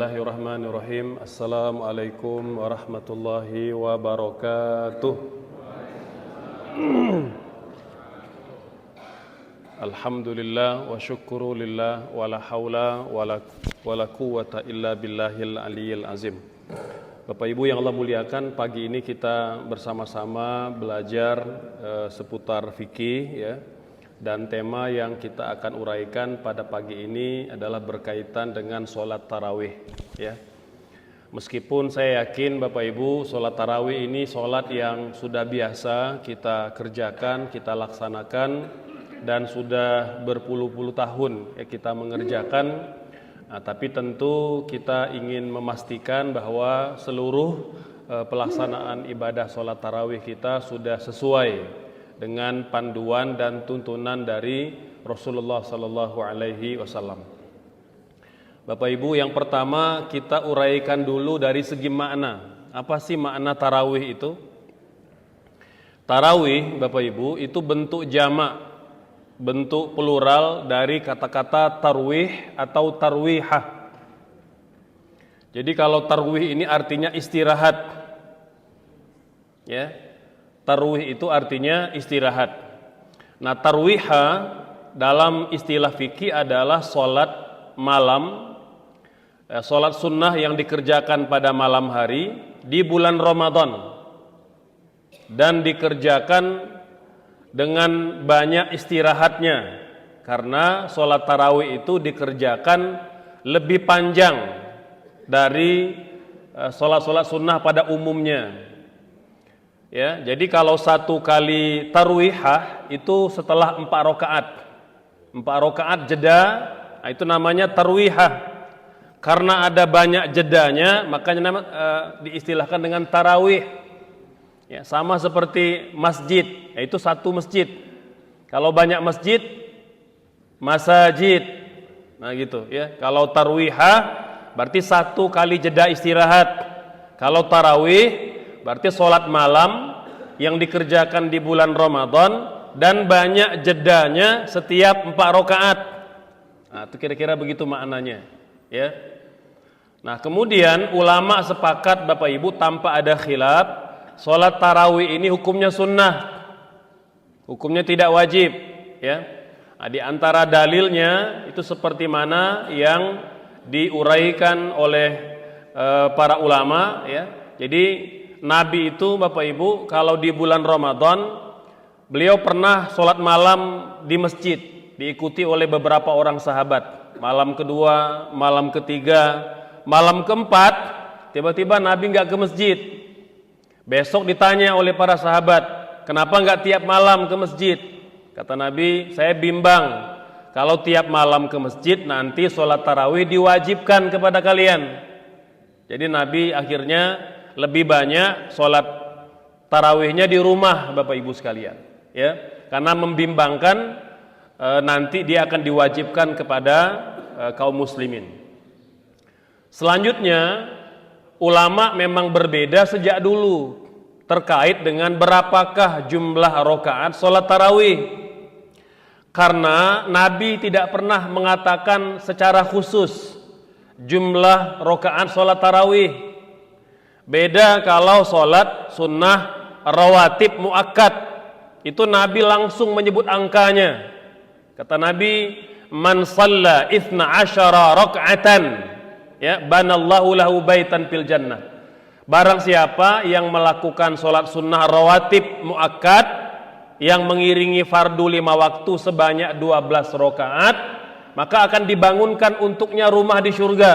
Bismillahirrahmanirrahim. Assalamualaikum warahmatullahi wabarakatuh. Alhamdulillah wa syukurulillah wa la hawla wa la quwwata illa billahil aliyyil azim. Bapak Ibu yang Allah muliakan, pagi ini kita bersama-sama belajar seputar fikih ya. Dan tema yang kita akan uraikan pada pagi ini adalah berkaitan dengan sholat tarawih ya. Meskipun saya yakin Bapak Ibu, sholat tarawih ini sholat yang sudah biasa kita kerjakan, kita laksanakan, dan sudah berpuluh-puluh tahun ya kita mengerjakan. Tapi tentu kita ingin memastikan bahwa seluruh pelaksanaan ibadah sholat tarawih kita sudah sesuai dengan panduan dan tuntunan dari Rasulullah sallallahu alaihi wasallam. Bapak Ibu, yang pertama kita uraikan dulu dari segi makna. Apa sih makna tarawih itu? Tarawih, Bapak Ibu, itu bentuk jamak, bentuk plural dari kata-kata tarwih atau tarwihah. Jadi kalau tarwih ini artinya istirahat. Ya. Tarwih itu artinya istirahat. Nah, tarwiha dalam istilah fikih adalah sholat malam, sholat sunnah yang dikerjakan pada malam hari di bulan Ramadan dan dikerjakan dengan banyak istirahatnya, karena sholat tarawih itu dikerjakan lebih panjang dari sholat-sholat sunnah pada umumnya. Ya, jadi kalau satu kali tarwihah itu setelah 4 rakaat. 4 rakaat jeda, itu namanya tarwihah. Karena ada banyak jedanya, makanya diistilahkan dengan tarawih. Ya, sama seperti masjid, yaitu satu masjid. Kalau banyak masjid, masajid. Nah gitu ya. Kalau tarwihah berarti satu kali jeda istirahat. Kalau tarawih berarti sholat malam yang dikerjakan di bulan Ramadan dan banyak jedanya setiap 4 rakaat. Nah, itu kira-kira begitu maknanya, ya. Nah, kemudian ulama sepakat Bapak Ibu tanpa ada khilaf, sholat tarawih ini hukumnya sunnah, hukumnya tidak wajib, ya. Nah, di antara dalilnya itu seperti mana yang diuraikan oleh para ulama, ya. Jadi Nabi itu Bapak Ibu kalau di bulan Ramadan beliau pernah sholat malam di masjid, diikuti oleh beberapa orang sahabat. Malam kedua, malam ketiga, malam keempat tiba-tiba Nabi nggak ke masjid. Besok ditanya oleh para sahabat, kenapa nggak tiap malam ke masjid? Kata Nabi, saya bimbang kalau tiap malam ke masjid nanti sholat tarawih diwajibkan kepada kalian. Jadi Nabi akhirnya lebih banyak sholat tarawihnya di rumah Bapak Ibu sekalian, ya, karena membimbangkan nanti dia akan diwajibkan kepada kaum muslimin. Selanjutnya ulama memang berbeda sejak dulu terkait dengan berapakah jumlah rakaat sholat tarawih, karena Nabi tidak pernah mengatakan secara khusus jumlah rakaat sholat tarawih. Beda kalau sholat sunnah rawatib muakkad, itu Nabi langsung menyebut angkanya. Kata Nabi, man shalla 12 raka'atan ya banallahu lahu baitan fil jannah. Barang siapa yang melakukan sholat sunnah rawatib muakkad yang mengiringi fardu 5 waktu sebanyak 12 rakaat, maka akan dibangunkan untuknya rumah di surga.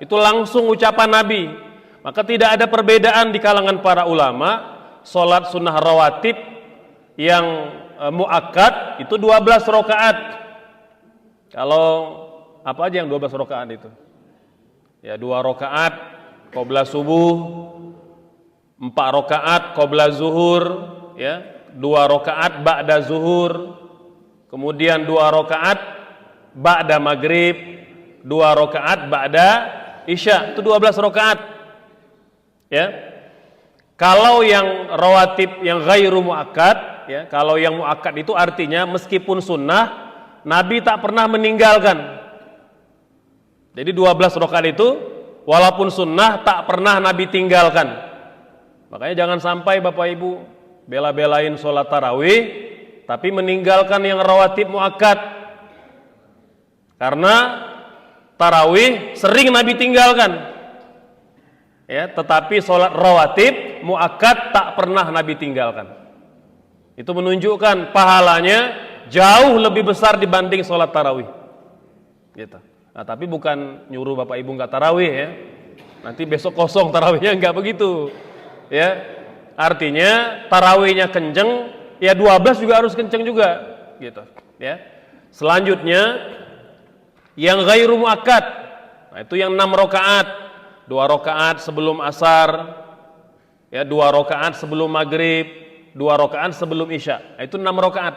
Itu langsung ucapan Nabi. Maka tidak ada perbedaan di kalangan para ulama, sholat sunnah rawatib yang muakkad itu 12 rakaat. Kalau apa aja yang 12 rakaat itu? Ya, 2 rakaat qabla subuh, 4 rakaat qabla zuhur, ya, 2 rakaat ba'da zuhur, kemudian 2 rakaat ba'da maghrib, 2 rakaat ba'da isya. Itu 12 rakaat. Ya, kalau yang rawatib yang ghairu muakkad, ya, kalau yang muakkad itu artinya meskipun sunnah, Nabi tak pernah meninggalkan. Jadi 12 rakaat itu walaupun sunnah tak pernah Nabi tinggalkan. Makanya jangan sampai Bapak Ibu bela-belain sholat tarawih tapi meninggalkan yang rawatib muakkad. Karena tarawih sering Nabi tinggalkan, ya, tetapi sholat rawatib muakkad tak pernah Nabi tinggalkan. Itu menunjukkan pahalanya jauh lebih besar dibanding sholat tarawih. Gitu. Nah, tapi bukan nyuruh Bapak Ibu nggak tarawih ya. Nanti besok kosong tarawihnya, nggak begitu. Ya, artinya tarawihnya kenceng, ya 12 juga harus kenceng juga. Gitu. Ya. Selanjutnya yang ghairu muakkad. Nah, itu yang 6 rakaat. 2 rakaat sebelum asar, ya 2 rakaat sebelum maghrib, 2 rakaat sebelum isya. Nah, itu 6 rakaat.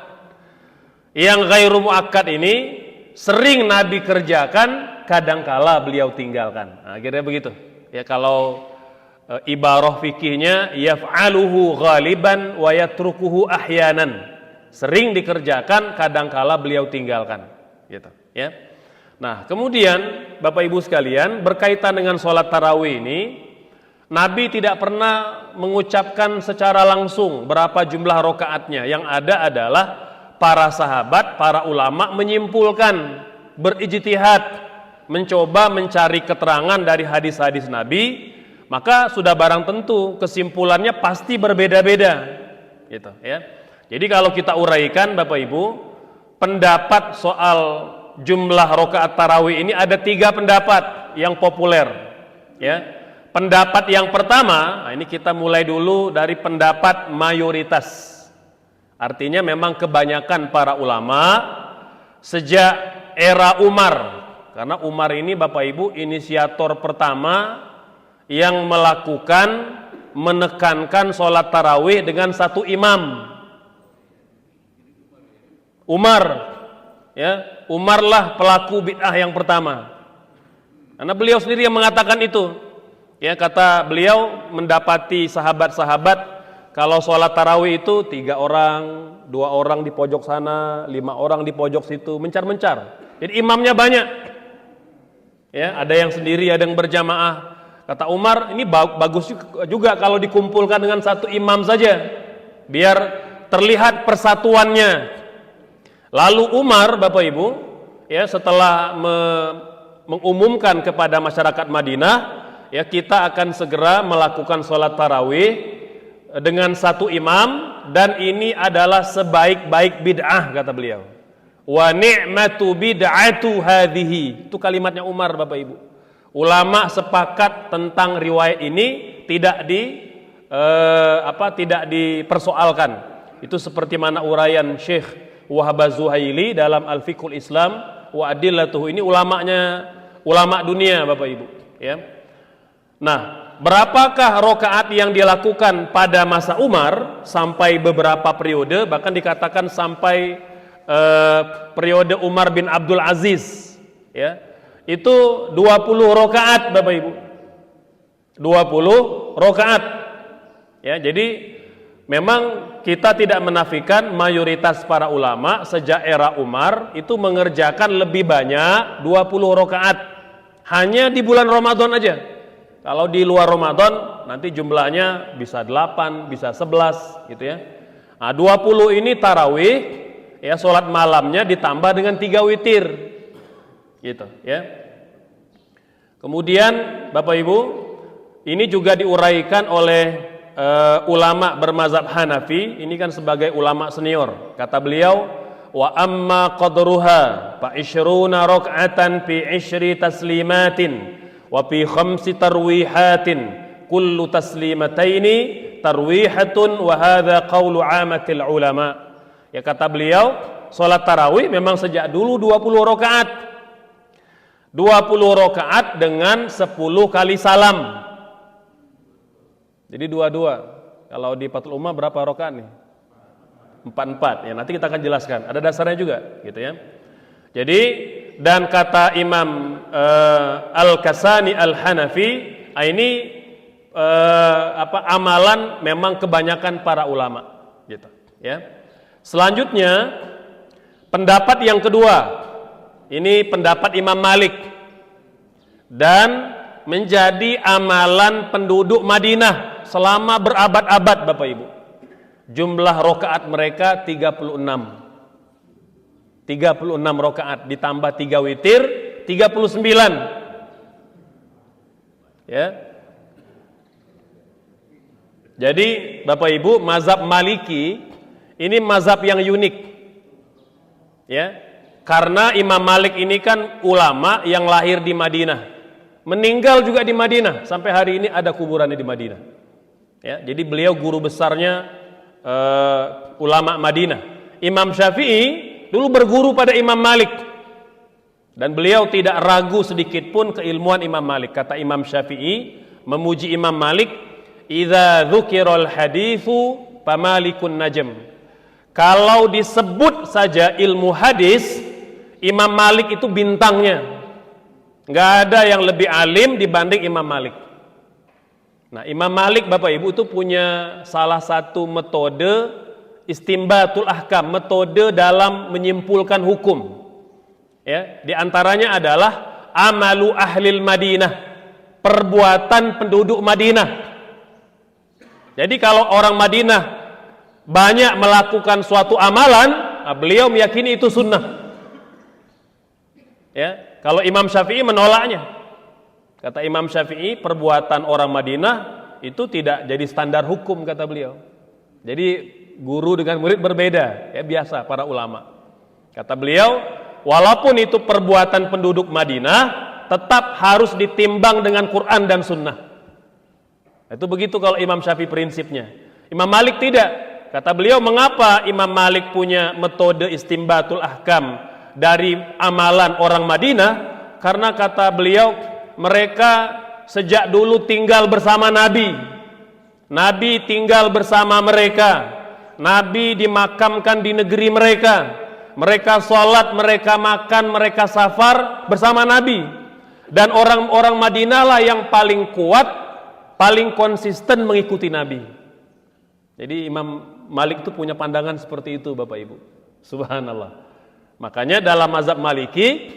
Yang ghairu muakkad ini sering Nabi kerjakan, kadangkala beliau tinggalkan. Nah, akhirnya begitu. Ya, kalau ibarah fikihnya yaf'aluhu ghaliban wa yatrukuhu ahyanan. Sering dikerjakan, kadangkala beliau tinggalkan. Gitu, ya. Nah, kemudian Bapak Ibu sekalian, berkaitan dengan sholat tarawih ini, Nabi tidak pernah mengucapkan secara langsung berapa jumlah rokaatnya. Yang ada adalah para sahabat, para ulama menyimpulkan, berijtihad, mencoba mencari keterangan dari hadis-hadis Nabi, maka sudah barang tentu kesimpulannya pasti berbeda-beda. Gitu, ya. Jadi kalau kita uraikan Bapak Ibu, pendapat soal jumlah rakaat tarawih ini ada 3 pendapat yang populer, ya. Pendapat yang pertama, nah ini kita mulai dulu dari pendapat mayoritas. Artinya memang kebanyakan para ulama sejak era Umar, karena Umar ini Bapak Ibu inisiator pertama yang menekankan sholat tarawih dengan 1 imam. Umar, ya, Umarlah pelaku bid'ah yang pertama. Karena beliau sendiri yang mengatakan itu. Ya, kata beliau mendapati sahabat-sahabat kalau sholat tarawih itu 3 orang, 2 orang di pojok sana, 5 orang di pojok situ, mencar-mencar. Jadi imamnya banyak. Ya, ada yang sendiri, ada yang berjamaah. Kata Umar, ini bagus juga kalau dikumpulkan dengan 1 imam saja, biar terlihat persatuannya. Lalu Umar, Bapak Ibu, ya, setelah mengumumkan kepada masyarakat Madinah, ya, kita akan segera melakukan sholat tarawih dengan 1 imam, dan ini adalah sebaik-baik bid'ah, kata beliau. Wa ni'matu bid'atu hadhihi. Itu kalimatnya Umar, Bapak Ibu. Ulama sepakat tentang riwayat ini tidak dipersoalkan. Itu seperti mana uraian Syekh Wahab Az-Zuhaili dalam Al-Fiqhul Islam wa Adillatuhu. Ini ulama dunia, Bapak Ibu, ya. Nah, berapakah rakaat yang dilakukan pada masa Umar sampai beberapa periode, bahkan dikatakan sampai periode Umar bin Abdul Aziz, ya. Itu 20 rakaat, Bapak Ibu. 20 rakaat. Ya, jadi memang kita tidak menafikan mayoritas para ulama sejak era Umar itu mengerjakan lebih banyak 20 rakaat. Hanya di bulan Ramadan aja. Kalau di luar Ramadan nanti jumlahnya bisa 8, bisa 11 gitu ya. Nah, 20 ini tarawih, ya, sholat malamnya ditambah dengan 3 witir. Gitu, ya. Kemudian Bapak Ibu, ini juga diuraikan oleh ulama bermazhab Hanafi, ini kan sebagai ulama senior. Kata beliau, wa amma qadruha fa 20 rak'atan fi 10 taslimatin wa fi 5 tarwihatin kullu taslimataini tarwihatun wa hadha qawlu 'amatil ulama. Ya, kata beliau, salat tarawih memang sejak dulu 20 rakaat. 20 rakaat dengan 10 kali salam. Jadi 22. Kalau di Fathul Ummah berapa rakaat nih? 4. Ya, nanti kita akan jelaskan. Ada dasarnya juga, gitu ya. Jadi, dan kata Imam Al-Kasani Al-Hanafi, ini amalan memang kebanyakan para ulama, gitu, ya. Selanjutnya, pendapat yang kedua. Ini pendapat Imam Malik dan menjadi amalan penduduk Madinah selama berabad-abad Bapak Ibu. Jumlah rokaat mereka 36 rokaat ditambah 3 witir 39. Ya. Jadi Bapak Ibu, mazhab Maliki ini mazhab yang unik. Ya. Karena Imam Malik ini kan ulama yang lahir di Madinah, meninggal juga di Madinah, sampai hari ini ada kuburannya di Madinah. Ya, jadi beliau guru besarnya ulama Madinah. Imam Syafi'i dulu berguru pada Imam Malik, dan beliau tidak ragu sedikit pun keilmuan Imam Malik. Kata Imam Syafi'i memuji Imam Malik, "Idza dzukiral haditsu famalikun najm." Kalau disebut saja ilmu hadis, Imam Malik itu bintangnya. Nggak ada yang lebih alim dibanding Imam Malik. Nah, Imam Malik Bapak Ibu itu punya salah satu metode istimbatul ahkam, metode dalam menyimpulkan hukum. Ya, di antaranya adalah amalu ahlil Madinah, perbuatan penduduk Madinah. Jadi kalau orang Madinah banyak melakukan suatu amalan, beliau meyakini itu sunnah. Ya, kalau Imam Syafi'i menolaknya. Kata Imam Syafi'i, perbuatan orang Madinah itu tidak jadi standar hukum, kata beliau. Jadi guru dengan murid berbeda, ya biasa para ulama. Kata beliau, walaupun itu perbuatan penduduk Madinah, tetap harus ditimbang dengan Quran dan Sunnah. Itu begitu kalau Imam Syafi'i prinsipnya. Imam Malik tidak. Kata beliau, mengapa Imam Malik punya metode istimbatul ahkam dari amalan orang Madinah? Karena kata beliau, mereka sejak dulu tinggal bersama Nabi. Nabi tinggal bersama mereka. Nabi dimakamkan di negeri mereka. Mereka sholat, mereka makan, mereka safar bersama Nabi. Dan orang-orang Madinah lah yang paling kuat, paling konsisten mengikuti Nabi. Jadi Imam Malik itu punya pandangan seperti itu Bapak Ibu. Subhanallah. Makanya dalam mazhab Maliki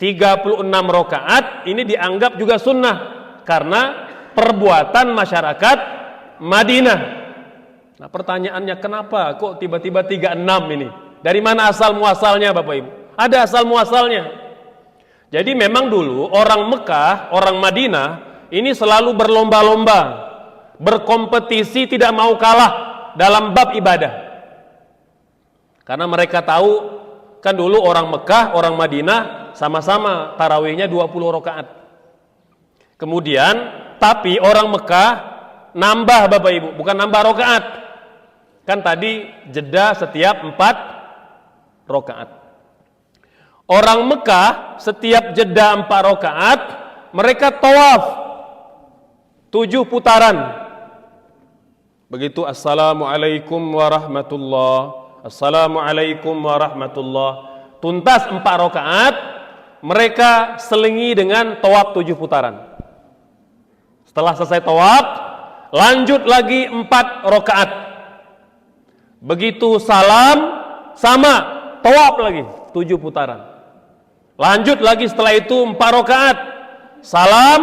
36 rakaat ini dianggap juga sunnah karena perbuatan masyarakat Madinah. Nah, pertanyaannya kenapa kok tiba-tiba 36 ini? Dari mana asal muasalnya Bapak Ibu? Ada asal muasalnya. Jadi memang dulu orang Mekah, orang Madinah ini selalu berlomba-lomba, berkompetisi, tidak mau kalah dalam bab ibadah. Karena mereka tahu kan dulu orang Mekah, orang Madinah sama-sama tarawihnya 20 rakaat. Kemudian, tapi orang Mekah nambah Bapak Ibu, bukan nambah rakaat. Kan tadi jeda setiap 4 rakaat. Orang Mekah setiap jeda 4 rakaat, mereka tawaf 7 putaran. Begitu assalamualaikum warahmatullahi, assalamualaikum warahmatullah. Tuntas 4 rakaat, mereka selingi dengan tawaf 7 putaran. Setelah selesai tawaf, lanjut lagi 4 rakaat. Begitu salam, sama tawaf lagi 7 putaran. Lanjut lagi setelah itu 4 rakaat, salam,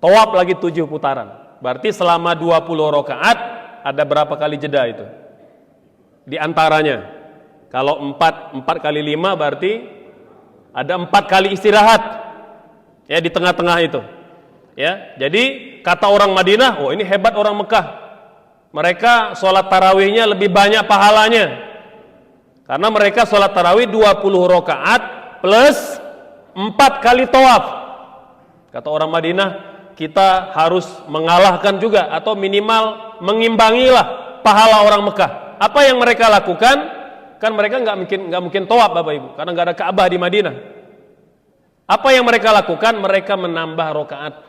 tawaf lagi 7 putaran. Berarti selama 20 rakaat ada berapa kali jeda itu? Di antaranya, kalau 4 kali 5 berarti ada 4 kali istirahat, ya di tengah-tengah itu. Ya, jadi kata orang Madinah, oh ini hebat orang Mekah. Mereka sholat tarawihnya lebih banyak pahalanya, karena mereka sholat tarawih 20 rakaat plus 4 kali tawaf. Kata orang Madinah, kita harus mengalahkan juga atau minimal mengimbangilah pahala orang Mekah. Apa yang mereka lakukan? Kan mereka nggak mungkin tawaf Bapak Ibu, karena nggak ada Ka'bah di Madinah. Apa yang mereka lakukan? Mereka menambah rakaat.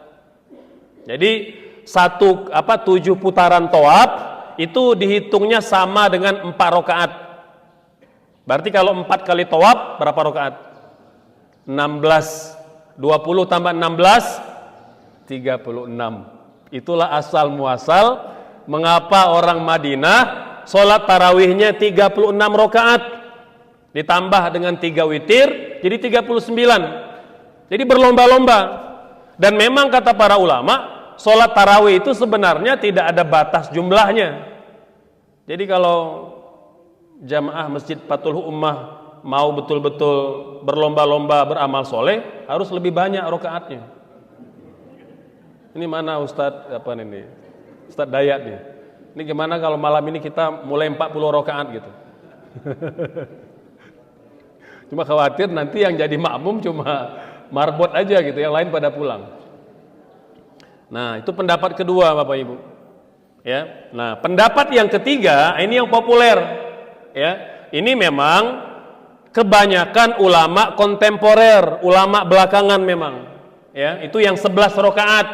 Jadi 7 putaran tawaf itu dihitungnya sama dengan 4 rakaat. Berarti kalau 4 kali tawaf berapa rakaat? 16. 20 tambah 16 36. Itulah asal muasal mengapa orang Madinah sholat tarawihnya 36 rakaat ditambah dengan 3 witir jadi 39. Jadi berlomba-lomba. Dan memang kata para ulama, sholat tarawih itu sebenarnya tidak ada batas jumlahnya. Jadi kalau jamaah Masjid Fathul Ummah mau betul-betul berlomba-lomba beramal soleh, harus lebih banyak rakaatnya. Ini mana Ustadz apa ini? Ustadz Dayat nih. Ini gimana kalau malam ini kita mulai 40 rakaat gitu? Cuma khawatir nanti yang jadi makmum cuma marbot aja gitu, yang lain pada pulang. Nah, itu pendapat kedua Bapak Ibu. Ya. Nah, pendapat yang ketiga, ini yang populer. Ya. Ini memang kebanyakan ulama kontemporer, ulama belakangan memang. Ya, itu yang 11 rakaat.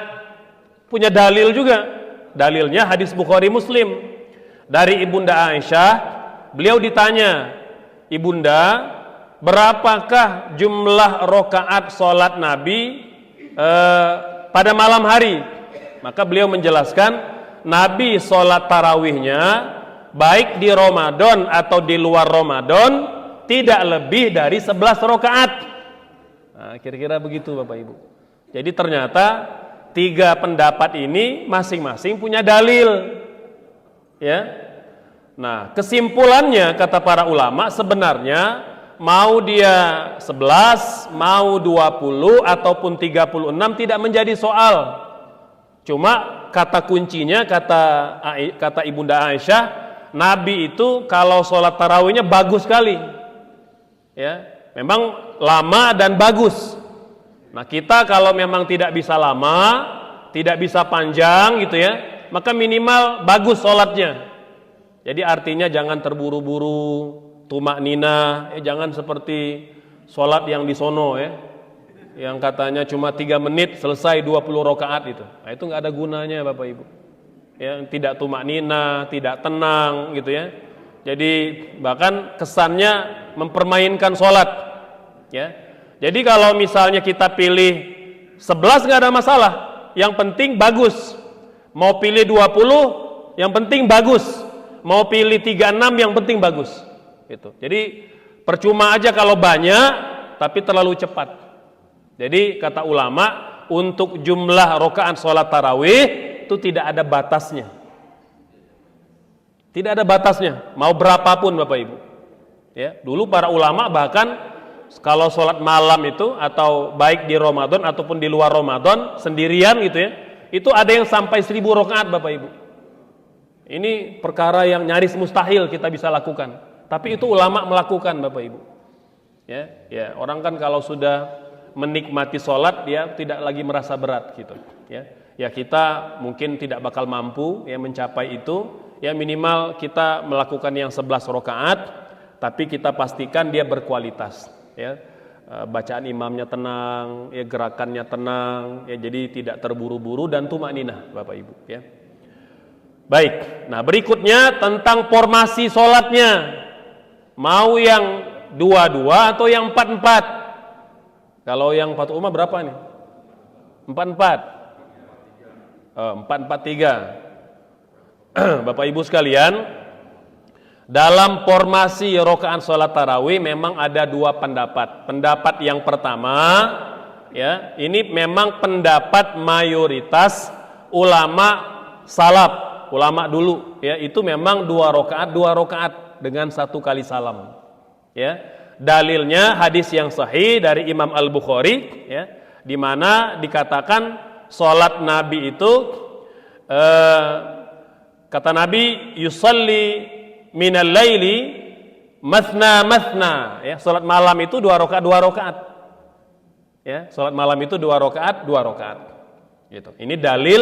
Punya dalil juga. Dalilnya hadis Bukhari Muslim. Dari Ibunda Aisyah, beliau ditanya, "Ibunda, berapakah jumlah rakaat salat Nabi pada malam hari?" Maka beliau menjelaskan, Nabi salat tarawihnya baik di Ramadan atau di luar Ramadan tidak lebih dari 11 rakaat. Nah, kira-kira begitu Bapak Ibu. Jadi ternyata tiga pendapat ini masing-masing punya dalil. Ya. Nah, kesimpulannya kata para ulama sebenarnya mau dia 11, mau 20 ataupun 36 tidak menjadi soal. Cuma kata kuncinya kata Ibunda Aisyah, Nabi itu kalau sholat tarawihnya bagus sekali. Ya, memang lama dan bagus. Nah, kita kalau memang tidak bisa lama, tidak bisa panjang gitu ya, maka minimal bagus sholatnya. Jadi artinya jangan terburu-buru, tumak nina, jangan seperti sholat yang di sono ya, yang katanya cuma 3 menit selesai 20 rakaat itu. Nah, itu nggak ada gunanya Bapak Ibu. Ya, tidak tumak nina, tidak tenang gitu ya. Jadi bahkan kesannya mempermainkan sholat. Ya. Jadi kalau misalnya kita pilih 11 nggak ada masalah, yang penting bagus. Mau pilih 20, yang penting bagus. Mau pilih 36, yang penting bagus. Gitu. Jadi percuma aja kalau banyak, tapi terlalu cepat. Jadi kata ulama, untuk jumlah rakaat sholat tarawih itu tidak ada batasnya. Tidak ada batasnya, mau berapapun Bapak Ibu. Ya, dulu para ulama bahkan kalau sholat malam itu atau baik di Ramadan ataupun di luar Ramadan sendirian gitu ya, itu ada yang sampai 1000 rakaat Bapak Ibu. Ini perkara yang nyaris mustahil kita bisa lakukan, tapi itu ulama melakukan Bapak Ibu. Ya, orang kan kalau sudah menikmati sholat dia tidak lagi merasa berat gitu. Ya kita mungkin tidak bakal mampu ya mencapai itu. Ya minimal kita melakukan yang 11 rakaat, tapi kita pastikan dia berkualitas. Ya, bacaan imamnya tenang, ya gerakannya tenang, ya jadi tidak terburu-buru dan tumak ninah, Bapak Ibu. Ya. Baik, nah berikutnya tentang formasi sholatnya, mau yang 2-2 atau yang 4-4? Kalau yang Fathul Ummah berapa nih? 4-4. 4-4-3. Bapak Ibu sekalian, dalam formasi rakaat salat tarawih memang ada dua pendapat. Pendapat yang pertama, ya, ini memang pendapat mayoritas ulama salaf, ulama dulu, ya, itu memang 2 rakaat dengan 1 kali salam. Ya. Dalilnya hadis yang sahih dari Imam Al-Bukhari, ya, di mana dikatakan salat Nabi itu kata Nabi, yusalli minal laili mathna mathna, ya, salat malam itu 2 rakaat. Ya, salat malam itu 2 rakaat. Gitu. Ini dalil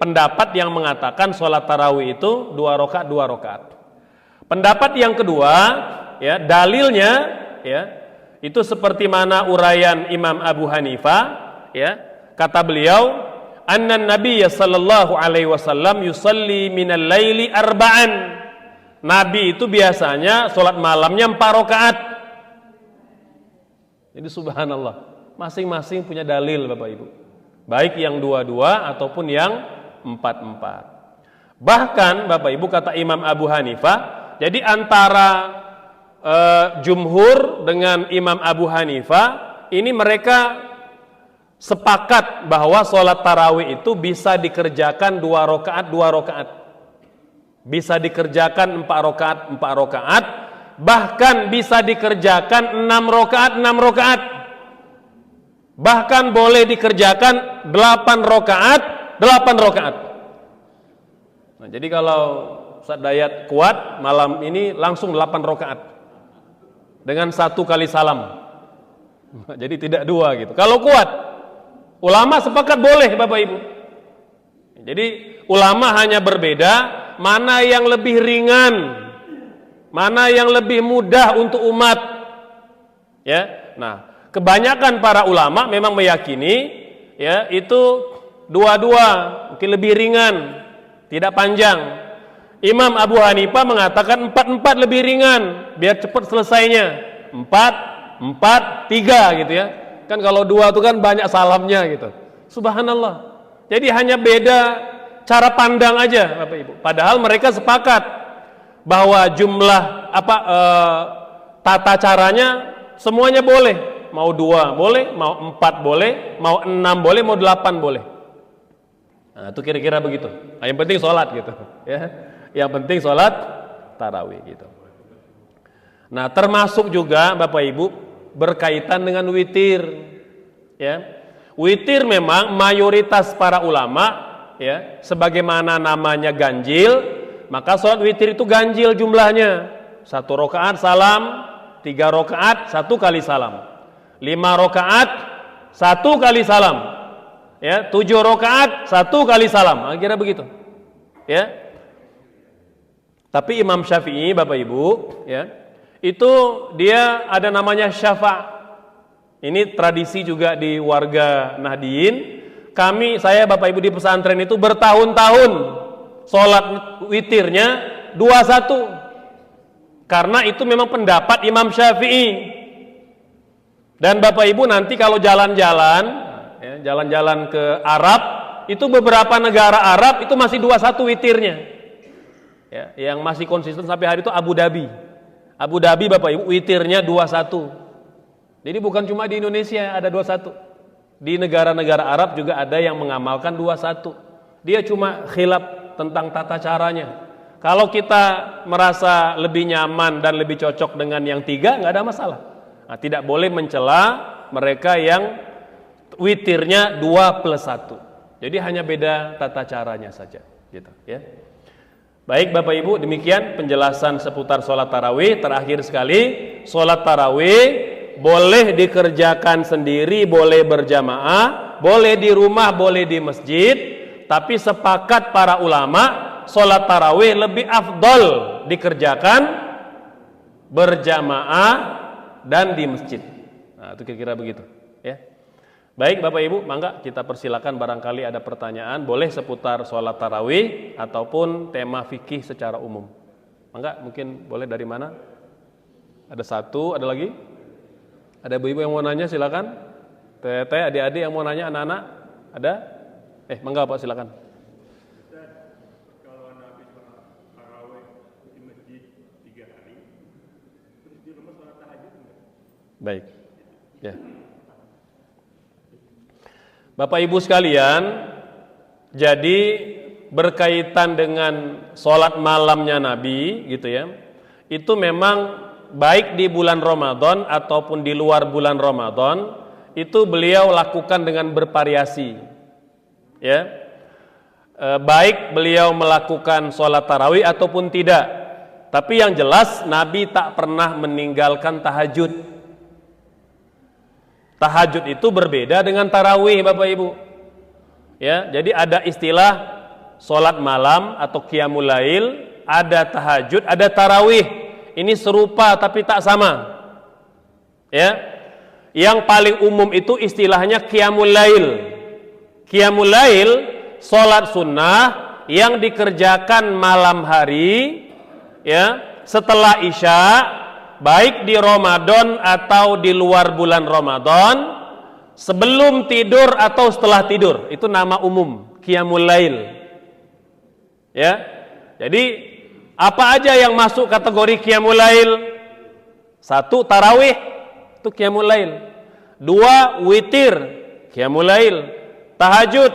pendapat yang mengatakan salat tarawih itu 2 rakaat. Pendapat yang kedua, ya, dalilnya, ya, itu seperti mana uraian Imam Abu Hanifah, ya, kata beliau, anna Nabi sallallahu alaihi wasallam yusalli minal laili arba'an. Nabi itu biasanya sholat malamnya 4 rakaat. Jadi subhanallah, masing-masing punya dalil Bapak Ibu. Baik yang 2-2 ataupun yang 4-4. Bahkan Bapak Ibu kata Imam Abu Hanifah, jadi antara jumhur dengan Imam Abu Hanifah ini mereka sepakat bahwa sholat tarawih itu bisa dikerjakan 2 rakaat 2 rakaat, bisa dikerjakan 4 rakaat 4 rakaat, bahkan bisa dikerjakan 6 rakaat 6 rakaat, bahkan boleh dikerjakan 8 rakaat 8 rakaat. Nah, jadi kalau Ustaz Dayat kuat malam ini langsung 8 rakaat dengan 1 kali salam. Jadi tidak 2 gitu. Kalau kuat, ulama sepakat boleh Bapak Ibu. Jadi ulama hanya berbeda mana yang lebih ringan, mana yang lebih mudah untuk umat. Ya. Nah, kebanyakan para ulama memang meyakini ya itu 2 mungkin lebih ringan, tidak panjang. Imam Abu Hanifah mengatakan 4 lebih ringan, biar cepat selesainya. 4 3 gitu ya. Kan kalau 2 itu kan banyak salamnya gitu. Subhanallah. Jadi hanya beda cara pandang aja Bapak Ibu. Padahal mereka sepakat bahwa jumlah tata caranya semuanya boleh. Mau 2 boleh, mau 4 boleh, mau 6 boleh, mau 8 boleh. Nah, itu kira-kira begitu. Nah, yang penting sholat gitu ya. Yang penting sholat tarawih gitu. Nah, termasuk juga Bapak Ibu berkaitan dengan witir ya. Witir memang mayoritas para ulama ya, sebagaimana namanya ganjil, maka sholat witir itu ganjil jumlahnya. 1 rakaat salam, 3 rakaat 1 kali salam, 5 rakaat 1 kali salam, ya 7 rakaat 1 kali salam. Kira begitu ya. Tapi Imam Syafi'i Bapak Ibu ya, itu dia ada namanya syafa'. Ini tradisi juga di warga Nahdien. Saya Bapak Ibu di pesantren itu bertahun-tahun sholat witirnya 21. Karena itu memang pendapat Imam Syafi'i. Dan Bapak Ibu nanti kalau jalan-jalan ya, jalan-jalan ke Arab, itu beberapa negara Arab itu masih 21 witirnya. Ya, yang masih konsisten sampai hari itu Abu Dhabi. Abu Dhabi Bapak Ibu witirnya 21. Jadi bukan cuma di Indonesia ada 21. Di negara-negara Arab juga ada yang mengamalkan 21. Dia cuma khilaf tentang tata caranya. Kalau kita merasa lebih nyaman dan lebih cocok dengan yang 3, nggak ada masalah. Nah, tidak boleh mencela mereka yang witirnya 2+1. Jadi hanya beda tata caranya saja gitu ya. Baik Bapak Ibu, demikian penjelasan seputar sholat tarawih. Terakhir sekali, sholat tarawih boleh dikerjakan sendiri, boleh berjamaah, boleh di rumah, boleh di masjid. Tapi sepakat para ulama, sholat tarawih lebih afdol dikerjakan berjamaah dan di masjid. Nah, itu kira-kira begitu ya. Baik Bapak Ibu, mangga kita persilakan barangkali ada pertanyaan, boleh seputar sholat tarawih ataupun tema fikih secara umum. Mangga, mungkin boleh dari mana? Ada 1, ada lagi? Ada ibu-ibu yang mau nanya, silakan. Teteh, adik-adik yang mau nanya, anak-anak, ada? Mangga Pak, silakan. Kalau Nabi sholat tarawih di masjid 3 hari, terus di rumah sholat tahajud enggak? Baik, ya. Bapak Ibu sekalian, jadi berkaitan dengan sholat malamnya Nabi gitu ya, itu memang baik di bulan Ramadan ataupun di luar bulan Ramadan, itu beliau lakukan dengan bervariasi ya. Baik beliau melakukan sholat tarawih ataupun tidak, tapi yang jelas Nabi tak pernah meninggalkan tahajud. Tahajud itu berbeda dengan tarawih Bapak Ibu ya. Jadi ada istilah sholat malam atau qiyamul lail, ada tahajud, ada tarawih. Ini serupa tapi tak sama ya. Yang paling umum itu istilahnya qiyamul lail. Qiyamul lail sholat sunnah yang dikerjakan malam hari ya, setelah isya, baik di Ramadan atau di luar bulan Ramadan, sebelum tidur atau setelah tidur. Itu nama umum, qiyamul lail ya. Jadi apa aja yang masuk kategori qiyamul lail? 1, tarawih, itu qiyamul lail. 2, witir, qiyamul lail. Tahajud,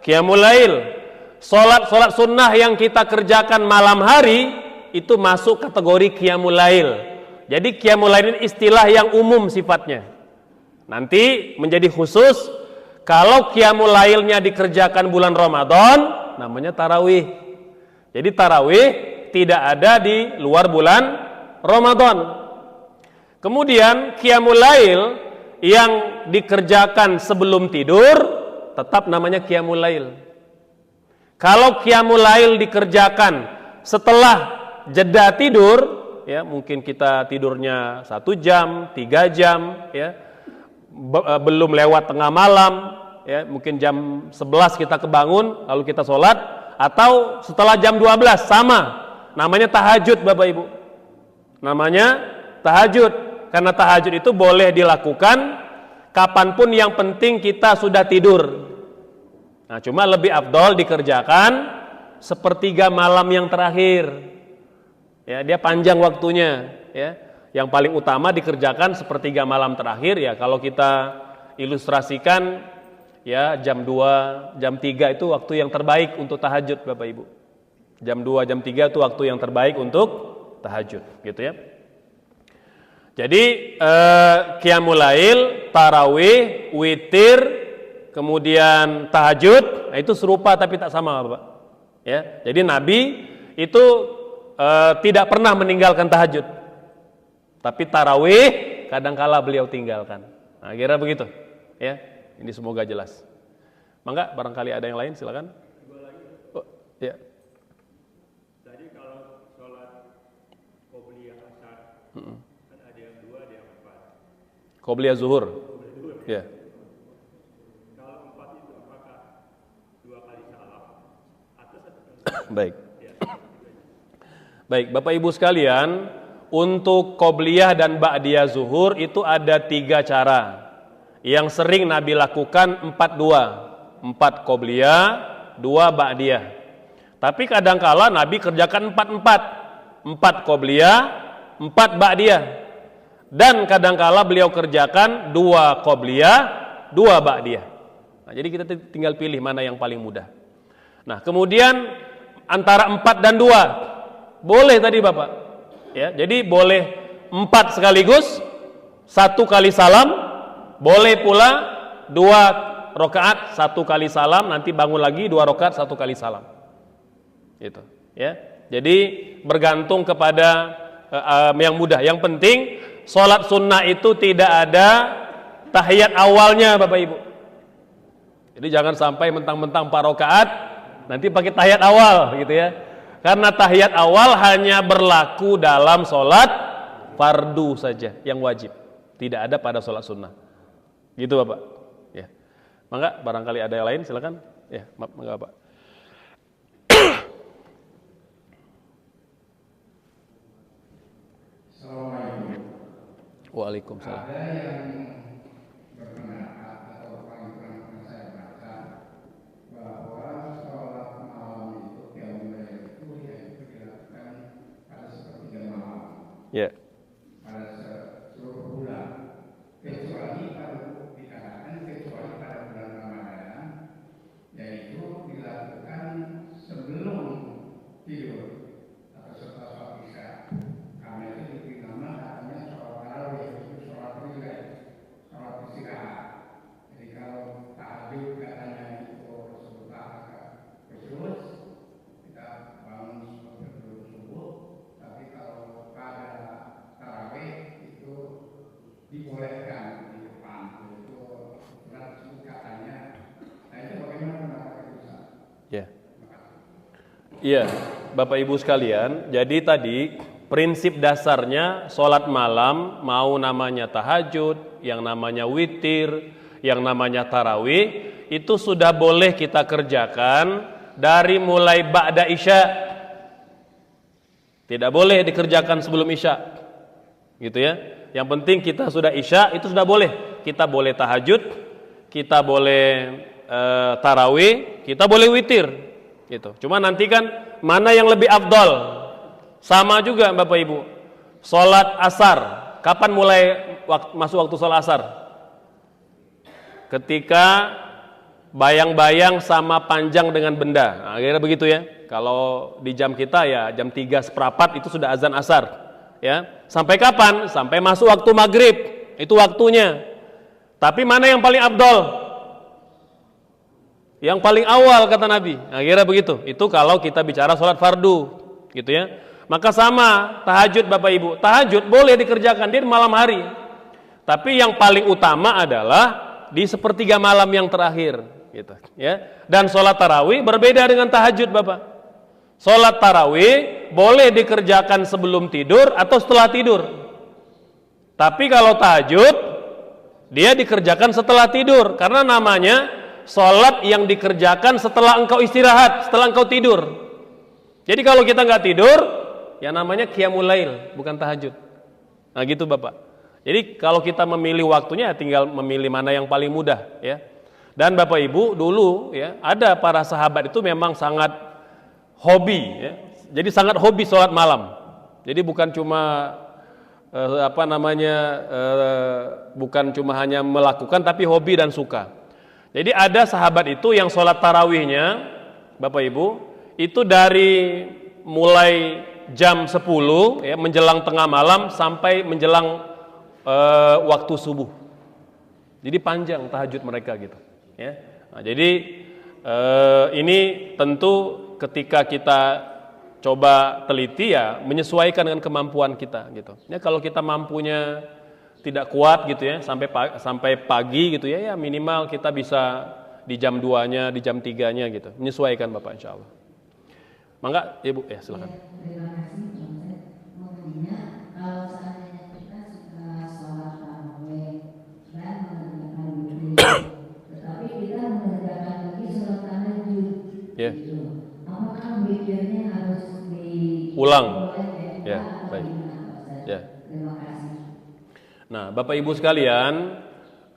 qiyamul lail. Salat sunnah yang kita kerjakan malam hari itu masuk kategori qiyamul lail. Jadi qiyamul lail ini istilah yang umum sifatnya. Nanti menjadi khusus kalau qiyamul lailnya dikerjakan bulan Ramadan namanya tarawih. Jadi tarawih tidak ada di luar bulan Ramadan. Kemudian qiyamul lail yang dikerjakan sebelum tidur tetap namanya qiyamul lail. Kalau qiyamul lail dikerjakan setelah jeda tidur, ya mungkin kita tidurnya 1 jam, 3 jam, ya belum lewat tengah malam, ya mungkin jam 11 kita kebangun lalu kita sholat, atau setelah jam 12 sama, namanya tahajud Bapak Ibu. Namanya tahajud. Karena tahajud itu boleh dilakukan kapanpun, yang penting kita sudah tidur. Nah, cuma lebih afdol dikerjakan sepertiga malam yang terakhir. Ya, dia panjang waktunya. Ya, yang paling utama dikerjakan sepertiga malam terakhir. Ya, kalau kita ilustrasikan, ya jam 2, jam 3 itu waktu yang terbaik untuk tahajud, Bapak Ibu. Jam 2, jam 3 itu waktu yang terbaik untuk tahajud, gitu ya. Jadi qiyamul lail, tarawih, witir, kemudian tahajud, nah itu serupa tapi tak sama, Bapak. Ya, jadi Nabi itu tidak pernah meninggalkan tahajud. Tapi tarawih kadangkala beliau tinggalkan. Nah, kira begitu. Ya, ini semoga jelas. Mangga barangkali ada yang lain, silakan. Oh, ya. Tadi kalau sholat qobliyah asar, kan ada yang 2, ada yang 4. Qobliyah zuhur. Ya. Kalau 4 itu apakah 2 kali salam atau 1 kali? Baik. Baik, Bapak Ibu sekalian, untuk qobliyah dan ba'diyah zuhur itu ada 3 cara. Yang sering Nabi lakukan 4 qobliyah, 2 ba'diyah. Tapi kadangkala Nabi kerjakan 4 qobliyah, 4 ba'diyah. Dan kadangkala beliau kerjakan 2 qobliyah, 2 ba'diyah. Nah, jadi kita tinggal pilih mana yang paling mudah. Nah, kemudian antara 4 dan 2 boleh tadi Bapak. Ya, jadi boleh 4 sekaligus, 1 kali salam, boleh pula 2 rakaat 1 kali salam, nanti bangun lagi 2 rakaat 1 kali salam. Gitu, ya. Jadi bergantung kepada yang mudah. Yang penting sholat sunnah itu tidak ada tahiyat awalnya, Bapak Ibu. Jadi jangan sampai mentang-mentang 4 rakaat nanti pakai tahiyat awal, gitu ya. Karena tahiyat awal hanya berlaku dalam sholat fardu saja yang wajib, tidak ada pada sholat sunnah. Gitu Bapak. Ya. Mangga barangkali ada yang lain, silakan. Ya, mangga Bapak. Assalamualaikum. Waalaikumsalam. Ada yang berpendapat atau paling saya baca bahwa sholat malam itu qiyamul lail itu yaitu dilakukan pada sepertiga malam. Ya. Pada seluruh bulan, kecuali dikatakan kecuali pada bulan Ramadan, yaitu dilakukan sebelum tidur atau setelah sholat isya. Karena itu diberi nama katanya sholat tarawih, itu sholat rileks, sholat istirahat. Jadi kalau tahajud katanya itu sebentar agak khusus, kita bangun sebelum subuh. Tapi kalau pada tarawih itu dibolehkan di depan, itu katanya. Nah itu bagaimana pendapat itu Ustaz? Ya. Iya, Bapak Ibu sekalian, jadi tadi prinsip dasarnya sholat malam, mau namanya tahajud, yang namanya witir, yang namanya tarawih, itu sudah boleh kita kerjakan dari mulai ba'da isya. Tidak boleh dikerjakan sebelum isya, gitu ya. Yang penting kita sudah isya, itu sudah boleh. Kita boleh tahajud, kita boleh tarawih, kita boleh witir, gitu. Cuma nanti kan mana yang lebih afdal? Sama juga Bapak Ibu. Sholat asar, kapan mulai masuk waktu sholat asar? ketika bayang-bayang sama panjang dengan benda. Nah, kira begitu ya. Kalau di jam kita ya jam 3:15 itu sudah azan asar. Ya. Sampai kapan? Sampai masuk waktu maghrib. Itu waktunya. Tapi mana yang paling afdol? Yang paling awal kata Nabi. Nah, kira begitu. Itu kalau kita bicara sholat fardu, gitu ya. Maka sama tahajud Bapak Ibu. Tahajud boleh dikerjakan di malam hari. Tapi yang paling utama adalah di sepertiga malam yang terakhir, gitu ya. Dan sholat tarawih berbeda dengan tahajud Bapak. Sholat tarawih boleh dikerjakan sebelum tidur atau setelah tidur. Tapi kalau tahajud dia dikerjakan setelah tidur, karena namanya sholat yang dikerjakan setelah engkau istirahat, setelah engkau tidur. Jadi kalau kita nggak tidur, ya namanya qiyamul lail, bukan tahajud. Nah gitu Bapak. Jadi kalau kita memilih waktunya, tinggal memilih mana yang paling mudah, ya. Dan Bapak Ibu dulu, ya, ada para sahabat itu memang sangat hobi, ya. Jadi sangat hobi sholat malam. Jadi bukan cuma bukan cuma hanya melakukan, tapi hobi dan suka. Jadi ada sahabat itu yang sholat tarawihnya, Bapak Ibu, itu dari mulai jam 10 ya, menjelang tengah malam sampai menjelang waktu subuh. Jadi panjang tahajud mereka gitu ya. Nah, jadi ini tentu ketika kita coba teliti ya menyesuaikan dengan kemampuan kita gitu. Ya kalau kita mampunya tidak kuat gitu ya sampai pagi gitu ya, ya minimal kita bisa di jam 2-nya, di jam 3-nya gitu. Menyesuaikan Bapak insyaallah. Mangga Ibu ya silakan. Terima kasih Pak Ustaz. Mau tanya, kalau seandainya kita suka sholat tarawih dan mengerjakan witir, tetapi kita mengerjakan lagi sholat tahajud, gitu. Apakah witirnya harus ulang? Ya, Baik. Ya. Terima kasih. Nah, Bapak Ibu sekalian,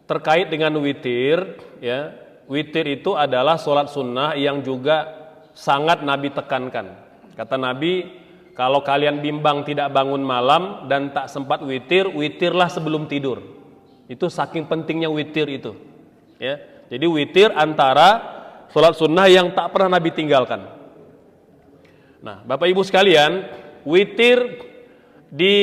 terkait dengan witir, ya, witir itu adalah sholat sunnah yang juga sangat Nabi tekankan. Kata Nabi, kalau kalian bimbang tidak bangun malam dan tak sempat witir, witirlah sebelum tidur. Itu saking pentingnya witir itu. Ya, jadi witir antara sholat sunnah yang tak pernah Nabi tinggalkan. Nah, Bapak Ibu sekalian, witir di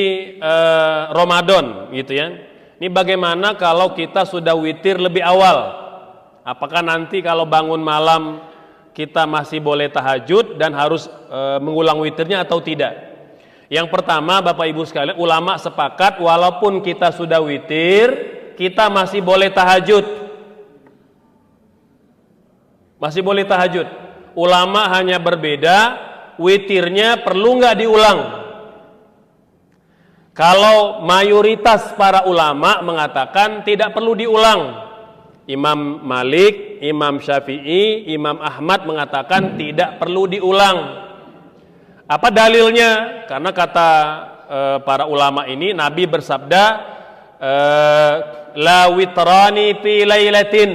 Ramadan gitu ya. Ini bagaimana kalau kita sudah witir lebih awal? Apakah nanti kalau bangun malam kita masih boleh tahajud dan harus mengulang witirnya atau tidak? Yang pertama Bapak Ibu sekalian, ulama sepakat walaupun kita sudah witir, kita masih boleh tahajud. Masih boleh tahajud. Ulama hanya berbeda, witirnya perlu nggak diulang? Kalau mayoritas para ulama mengatakan tidak perlu diulang. Imam Malik, Imam Syafi'i, Imam Ahmad mengatakan tidak perlu diulang. Apa dalilnya? Karena kata para ulama ini, Nabi bersabda, la witrani fi lailatin.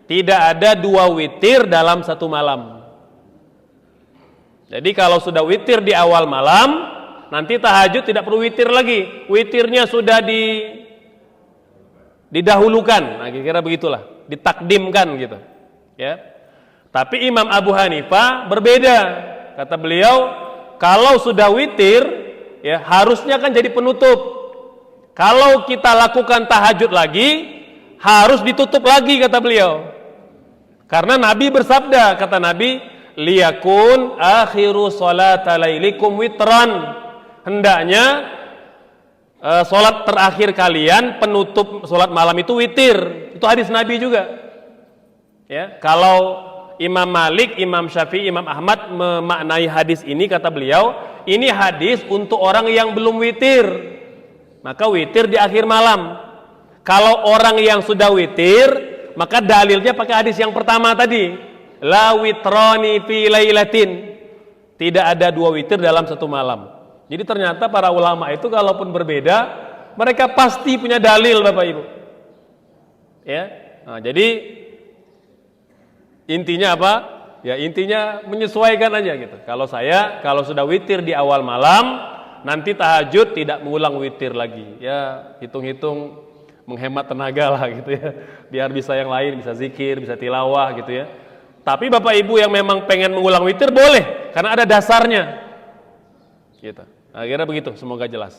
Tidak ada dua witir dalam satu malam. Jadi kalau sudah witir di awal malam, nanti tahajud tidak perlu witir lagi. Witirnya sudah didahulukan. Nah, kira-kira begitulah, ditakdimkan gitu. Ya. Tapi Imam Abu Hanifah berbeda. Kata beliau, kalau sudah witir, ya harusnya kan jadi penutup. Kalau kita lakukan tahajud lagi, harus ditutup lagi kata beliau. Karena Nabi bersabda, kata Nabi, liyakun akhiru sholata lailikum witran. Hendaknya sholat terakhir kalian, penutup sholat malam itu witir. Itu hadis Nabi juga. Ya, kalau Imam Malik, Imam Syafi'i, Imam Ahmad memaknai hadis ini, kata beliau, ini hadis untuk orang yang belum witir. Maka witir di akhir malam. Kalau orang yang sudah witir, maka dalilnya pakai hadis yang pertama tadi. La witrani fi lailatin. Tidak ada dua witir dalam satu malam. Jadi ternyata para ulama itu kalaupun berbeda, mereka pasti punya dalil Bapak Ibu. Ya. Nah, jadi intinya apa? Ya intinya menyesuaikan aja gitu. Kalau sudah witir di awal malam, nanti tahajud tidak mengulang witir lagi. Ya hitung-hitung menghemat tenaga lah gitu ya, biar bisa yang lain, bisa zikir, bisa tilawah gitu ya. Tapi Bapak Ibu yang memang pengen mengulang witir boleh, karena ada dasarnya gitu. Akhirnya begitu, semoga jelas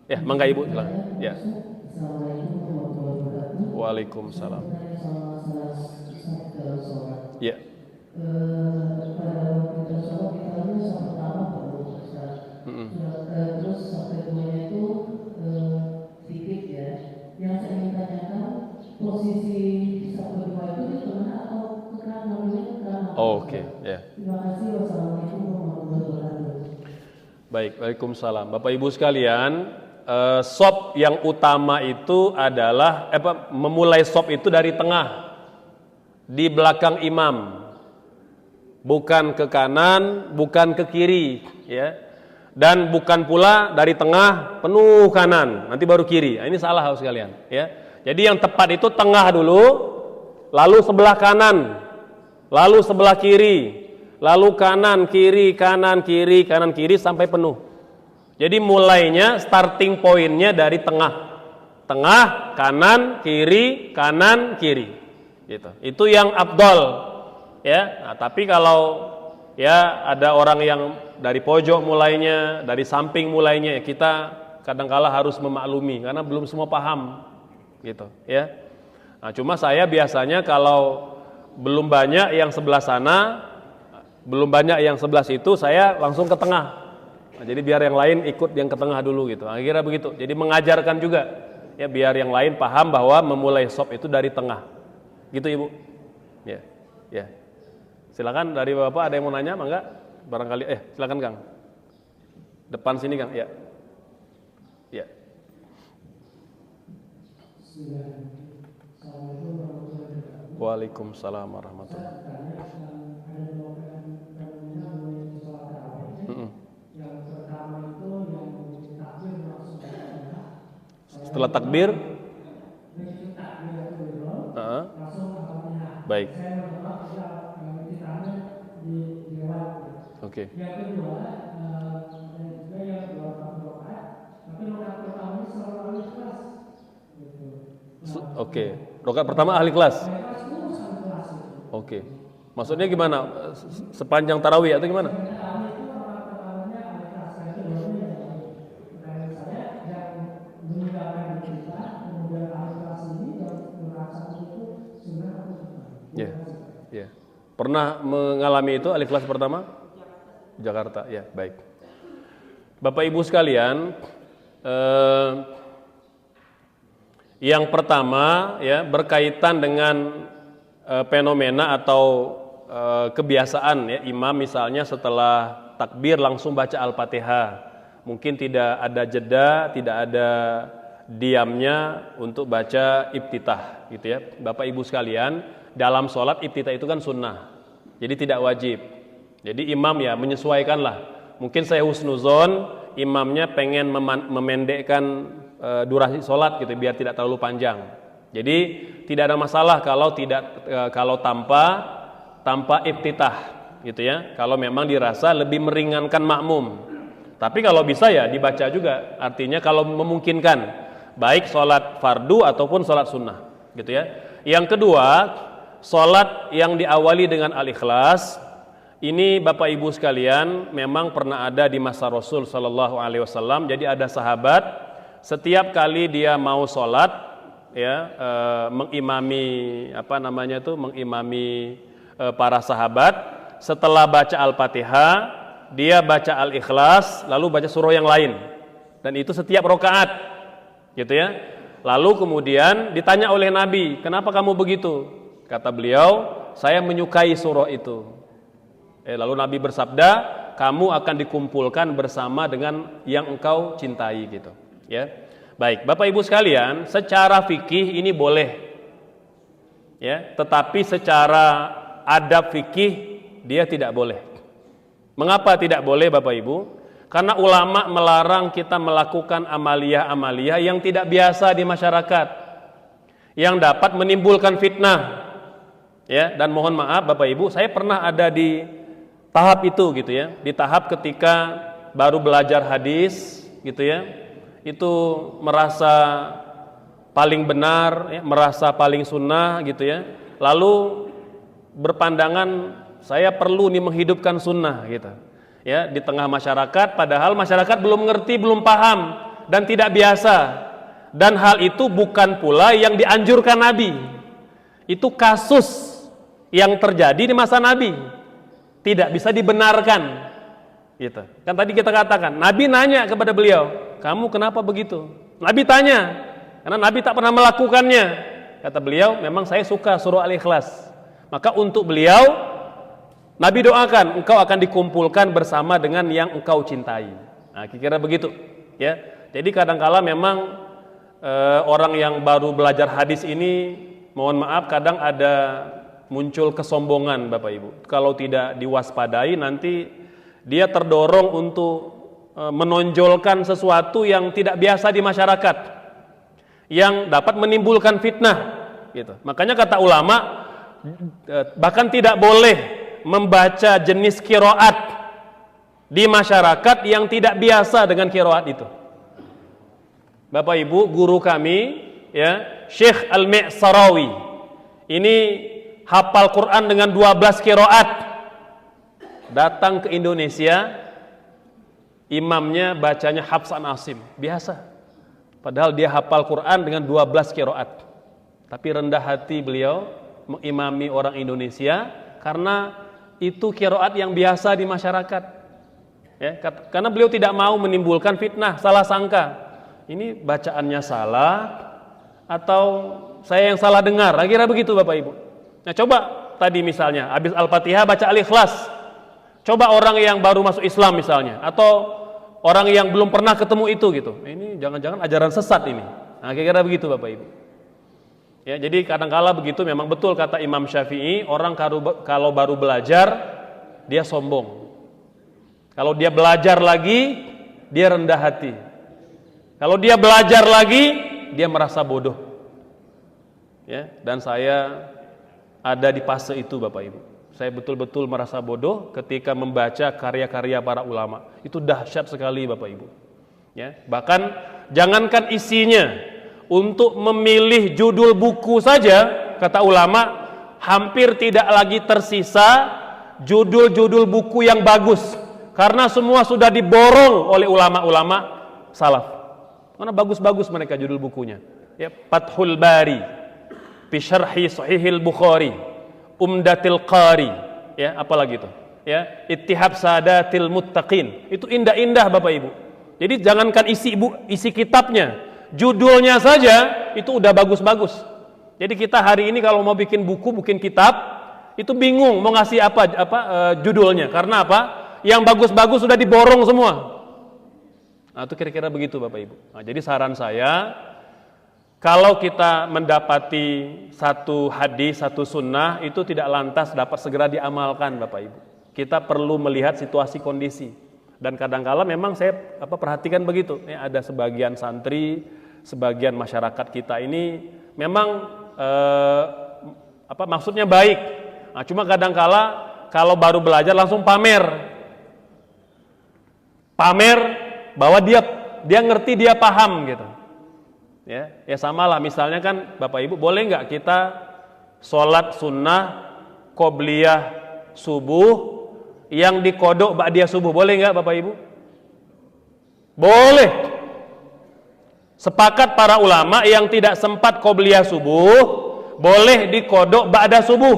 ya. Mangga Ibu silakan ya. Waalaikumsalam ya. Terus sampai keduanya itu sedikit ya. Yang saya ingin tanyakan, posisi sampai kedua itu di tengah atau ke kanan? Oke, ya. Terima kasih. Wassalamualaikum warahmatullahi wabarakatuh. Baik, waalaikumsalam. Bapak Ibu sekalian, sop yang utama itu adalah memulai sop itu dari tengah, di belakang imam, bukan ke kanan, bukan ke kiri, ya. Dan bukan pula dari tengah penuh kanan, nanti baru kiri. Nah, ini salah harus sekalian, ya. Jadi yang tepat itu tengah dulu, lalu sebelah kanan, lalu sebelah kiri, lalu kanan kiri kanan kiri kanan kiri sampai penuh. Jadi mulainya starting pointnya dari tengah, tengah kanan kiri kanan kiri, gitu. Itu yang afdol, ya. Nah, tapi kalau ya ada orang yang dari pojok mulainya, dari samping mulainya, ya kita kadangkala harus memaklumi karena belum semua paham, gitu, ya. Nah, cuma saya biasanya kalau belum banyak yang sebelah sana, belum banyak yang sebelah situ, saya langsung ke tengah. Nah, jadi biar yang lain ikut yang ke tengah dulu gitu. Akhirnya begitu. Jadi mengajarkan juga ya biar yang lain paham bahwa memulai sop itu dari tengah. Gitu Ibu. Ya. Ya. Silakan dari Bapak ada yang mau nanya, mangga? Barangkali silakan Kang. Depan sini Kang, ya. Ya. Waalaikumsalam warahmatullahi wabarakatuh. Setelah takbir, baik. Oke. Oke. Rakaat pertama ahli kelas. Oke. Maksudnya gimana? Sepanjang tarawih atau gimana? Ya, ya. Pernah mengalami itu ahli kelas pertama? Jakarta, ya, baik. Bapak Ibu sekalian, yang pertama ya berkaitan dengan fenomena atau kebiasaan ya imam misalnya setelah takbir langsung baca Al-Fatihah. Mungkin tidak ada jeda, tidak ada diamnya untuk baca iftitah gitu ya. Bapak Ibu sekalian, dalam sholat iftitah itu kan sunnah. Jadi tidak wajib. Jadi imam ya menyesuaikanlah. Mungkin saya husnuzon, imamnya pengen memendekkan durasi sholat gitu biar tidak terlalu panjang. Jadi tidak ada masalah kalau tanpa iftitah gitu ya. Kalau memang dirasa lebih meringankan makmum. Tapi kalau bisa ya dibaca juga. Artinya kalau memungkinkan, baik sholat fardu ataupun sholat sunnah gitu ya. Yang kedua, sholat yang diawali dengan al-ikhlas. Ini Bapak Ibu sekalian memang pernah ada di masa Rasul Shallallahu Alaihi Wasallam. Jadi ada sahabat setiap kali dia mau sholat ya mengimami para sahabat, setelah baca Al-Fatihah dia baca Al-Ikhlas lalu baca surah yang lain, dan itu setiap rakaat gitu ya. Lalu kemudian ditanya oleh Nabi, kenapa kamu begitu? Kata beliau, saya menyukai surah itu. Lalu Nabi bersabda, kamu akan dikumpulkan bersama dengan yang engkau cintai gitu ya. Baik, Bapak Ibu sekalian, secara fikih ini boleh ya, tetapi secara adab fikih dia tidak boleh. Mengapa tidak boleh Bapak Ibu? Karena ulama melarang kita melakukan amaliyah-amaliyah yang tidak biasa di masyarakat, yang dapat menimbulkan fitnah ya. Dan mohon maaf Bapak Ibu, saya pernah ada di tahap itu gitu ya, di tahap ketika baru belajar hadis gitu ya, itu merasa paling benar, ya, merasa paling sunnah gitu ya. Lalu berpandangan saya perlu nih menghidupkan sunnah gitu. Ya, di tengah masyarakat, padahal masyarakat belum ngerti, belum paham dan tidak biasa. Dan hal itu bukan pula yang dianjurkan Nabi. Itu kasus yang terjadi di masa Nabi. Tidak bisa dibenarkan. Gitu. Kan tadi kita katakan, Nabi nanya kepada beliau, "Kamu kenapa begitu?" Nabi tanya, karena Nabi tak pernah melakukannya. Kata beliau, "Memang saya suka surah Al-Ikhlas." Maka untuk beliau, Nabi doakan, engkau akan dikumpulkan bersama dengan yang engkau cintai. Nah, kira-kira begitu. Ya. Jadi kadang-kala memang orang yang baru belajar hadis ini, mohon maaf, kadang ada muncul kesombongan Bapak Ibu. Kalau tidak diwaspadai, nanti dia terdorong untuk menonjolkan sesuatu yang tidak biasa di masyarakat, yang dapat menimbulkan fitnah. Gitu. Makanya kata ulama, bahkan tidak boleh membaca jenis qiraat di masyarakat yang tidak biasa dengan qiraat itu. Bapak Ibu, guru kami ya, Syekh Al-Mi'sarawi ini hafal Quran dengan 12 qiraat. Datang ke Indonesia, imamnya bacanya Hafs an Asim, biasa. Padahal dia hafal Quran dengan 12 qiraat. Tapi rendah hati beliau mengimami orang Indonesia karena itu qiraat yang biasa di masyarakat. Ya, karena beliau tidak mau menimbulkan fitnah, salah sangka. Ini bacaannya salah atau saya yang salah dengar, kira begitu Bapak Ibu. Nah, coba tadi misalnya habis Al-Fatihah baca Al-Ikhlas. Coba orang yang baru masuk Islam misalnya, atau orang yang belum pernah ketemu itu gitu. Ini jangan-jangan ajaran sesat ini. Nah, kira-kira begitu Bapak Ibu. Ya, jadi kadang-kala begitu, memang betul kata Imam Syafi'i, orang kalau baru belajar dia sombong. Kalau dia belajar lagi, dia rendah hati. Kalau dia belajar lagi, dia merasa bodoh. Ya, dan saya ada di fase itu Bapak Ibu. Saya betul-betul merasa bodoh ketika membaca karya-karya para ulama. Itu dahsyat sekali Bapak Ibu. Ya, bahkan jangankan isinya, untuk memilih judul buku saja, kata ulama, hampir tidak lagi tersisa judul-judul buku yang bagus. Karena semua sudah diborong oleh ulama-ulama salaf. Karena bagus-bagus mereka judul bukunya. Ya, Fathul Bari, fi Syarhi Sahihil Bukhari, Umdatil Qari, ya, apalagi itu? Ya, Ittihab Sadatil Muttaqin. Itu indah-indah Bapak Ibu. Jadi jangankan isi kitabnya, judulnya saja itu udah bagus-bagus. Jadi kita hari ini kalau mau bikin buku, bikin kitab, itu bingung mau ngasih apa judulnya. Karena apa? Yang bagus-bagus sudah diborong semua. Nah, itu kira-kira begitu Bapak Ibu. Nah, jadi saran saya, kalau kita mendapati satu hadis, satu sunnah, itu tidak lantas dapat segera diamalkan Bapak Ibu. Kita perlu melihat situasi kondisi. Dan kadang-kala memang saya perhatikan begitu. Ya, ada sebagian santri, sebagian masyarakat kita ini memang maksudnya baik. Nah, cuma kadang-kala kalau baru belajar langsung pamer bahwa dia ngerti, dia paham gitu. Ya samalah misalnya kan Bapak Ibu, boleh nggak kita sholat sunnah qobliyah subuh yang dikodok ba'diyah subuh, boleh nggak Bapak Ibu? Boleh. Sepakat para ulama yang tidak sempat qobliyah subuh boleh dikodok ba'da subuh,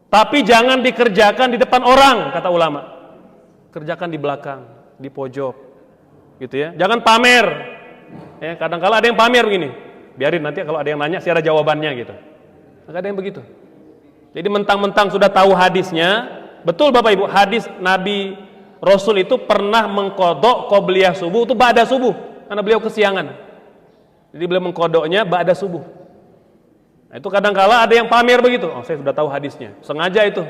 tapi jangan dikerjakan di depan orang, kata ulama. Kerjakan di belakang, di pojok, gitu ya. Jangan pamer. Ya, kadang-kala ada yang pamer begini. Biarin nanti kalau ada yang nanya, saya ada jawabannya gitu. Nggak ada yang begitu. Jadi mentang-mentang sudah tahu hadisnya, betul Bapak Ibu, hadis Nabi Rasul itu pernah mengkodok qobliyah subuh itu ba'da subuh, karena beliau kesiangan. Jadi beliau mengkodoknya ba'da subuh. Nah, itu kadang-kala ada yang pamer begitu. Oh, saya sudah tahu hadisnya. Sengaja itu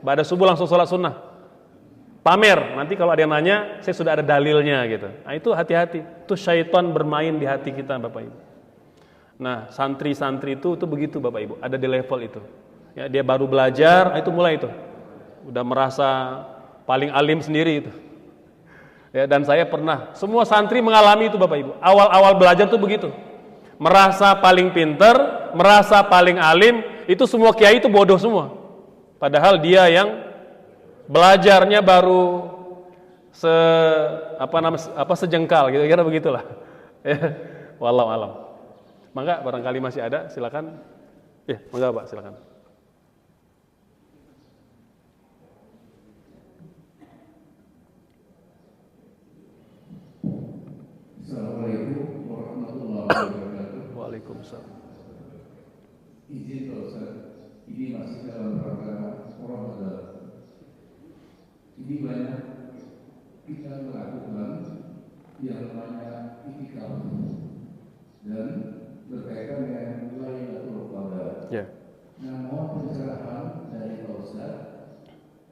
ba'da subuh langsung sholat sunnah. Pamer, nanti kalau ada yang nanya, saya sudah ada dalilnya gitu. Nah, itu hati-hati. Itu syaitan bermain di hati kita Bapak Ibu. Nah, santri-santri itu begitu Bapak Ibu, ada di level itu. Ya, dia baru belajar, itu mulai itu. Udah merasa paling alim sendiri itu. Ya, dan saya pernah, semua santri mengalami itu Bapak Ibu. Awal-awal belajar tuh begitu. merasa paling pinter, merasa paling alim, itu semua kiai itu bodoh semua. Padahal dia yang belajarnya baru sejengkal gitu, kira begitulah. Wallahu alam. Mangga barangkali masih ada, silakan. Mangga Pak, silakan. Assalamualaikum warahmatullahi wabarakatuh. Waalaikumsalam. Izin Pak Ustaz, ini masih dalam rangka Ramadan. Ini banyak kita melakukan yang namanya itikaf dan berkaitan dengan Lailatul Qadar. Ya. Nah, mohon pencerahan dari Pak Ustaz,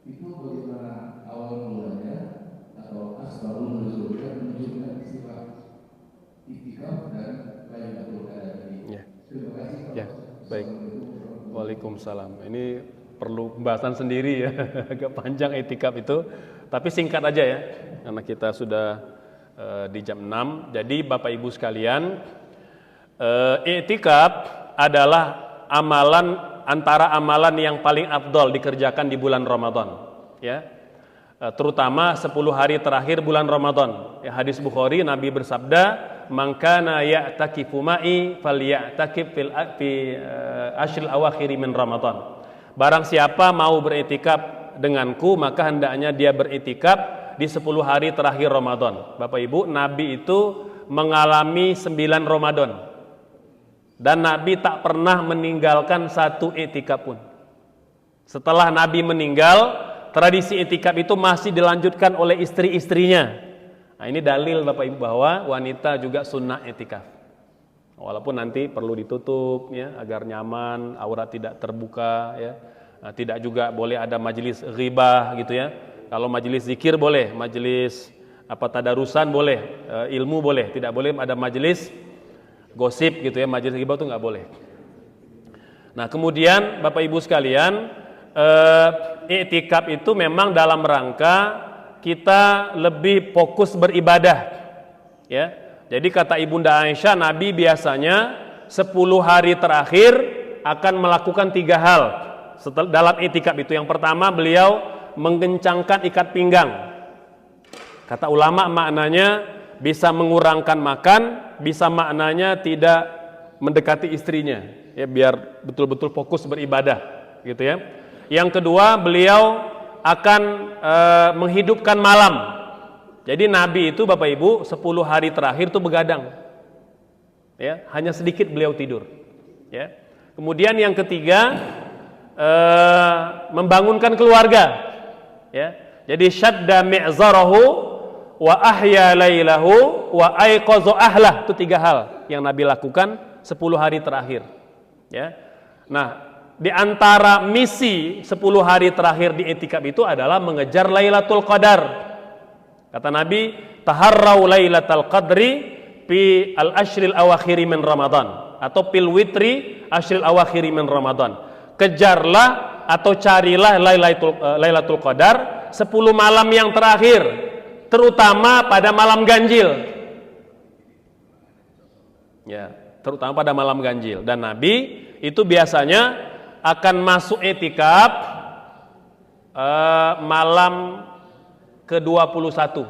itu bagaimana awal mulanya atau asbabun nuzulnya menunjukkan istilah itikaf dan Lailatul Qadar ini. Ya. Terima kasih Pak Ya, Ustaz. baik. Waalaikumsalam. Ini perlu pembahasan sendiri ya, agak panjang itikaf itu. Tapi singkat aja ya, karena kita sudah di jam 6. Jadi Bapak Ibu sekalian, i'tikaf adalah antara amalan yang paling afdol dikerjakan di bulan Ramadan, ya. Terutama 10 hari terakhir bulan Ramadan. Ya, hadis Bukhari, Nabi bersabda, "Man kana ya'takifu ma'i falya'takif fi ashril awakhir min Ramadan." Barang siapa mau beriktikaf denganku, maka hendaknya dia beriktikaf di 10 hari terakhir Ramadan. Bapak Ibu, Nabi itu mengalami 9 Ramadan. Dan Nabi tak pernah meninggalkan satu iktikaf pun. Setelah Nabi meninggal, tradisi iktikaf itu masih dilanjutkan oleh istri-istrinya. Nah, ini dalil Bapak Ibu bahwa wanita juga sunnah iktikaf. Walaupun nanti perlu ditutup ya, agar nyaman, aurat tidak terbuka ya. Nah, tidak juga boleh ada majelis ghibah gitu ya. Kalau majelis zikir boleh, majelis tadarusan boleh, ilmu boleh, tidak boleh ada majelis gosip gitu ya, majelis ghibah itu nggak boleh. Nah, kemudian Bapak Ibu sekalian, i'tikaf itu memang dalam rangka kita lebih fokus beribadah ya. Jadi kata Ibunda Aisyah, Nabi biasanya 10 hari terakhir akan melakukan 3 hal dalam i'tikaf itu. Yang pertama, beliau mengencangkan ikat pinggang. Kata ulama maknanya bisa mengurangkan makan, bisa maknanya tidak mendekati istrinya ya, biar betul-betul fokus beribadah gitu ya. Yang kedua, beliau akan menghidupkan malam. Jadi Nabi itu Bapak Ibu 10 hari terakhir itu begadang. Ya, hanya sedikit beliau tidur. Ya. Kemudian yang ketiga, membangunkan keluarga. Ya. Jadi syadda mi'zarahu wa ahya lailahu wa aiqadha ahlah, itu 3 hal yang Nabi lakukan 10 hari terakhir. Ya. Nah, di antara misi 10 hari terakhir di i'tikaf itu adalah mengejar Lailatul Qadar. Kata Nabi, taharrau Lailatul Qadri fi al-ashril awakhir min Ramadan atau fil witri ashril awakhir min Ramadan. Kejarlah atau carilah Lailatul Qadar 10 malam yang terakhir, terutama pada malam ganjil. Ya, terutama pada malam ganjil. Dan Nabi itu biasanya akan masuk i'tikaf malam ke-21.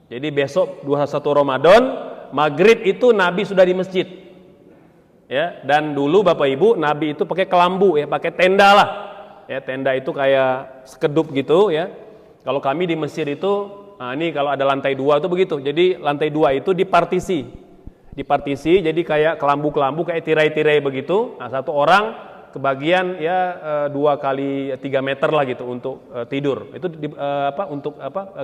Jadi besok 21 Ramadan, maghrib itu Nabi sudah di masjid. Ya, dan dulu Bapak Ibu, Nabi itu pakai kelambu ya, pakai tenda lah. Ya, tenda itu kayak sekedup gitu ya. Kalau kami di Mesir itu, nah ini kalau ada lantai 2 itu begitu. Jadi lantai 2 itu dipartisi. Dipartisi jadi kayak kelambu-kelambu, kayak tirai-tirai begitu. Nah, satu orang kebagian ya 2 kali 3 meter lah gitu untuk tidur. Itu untuk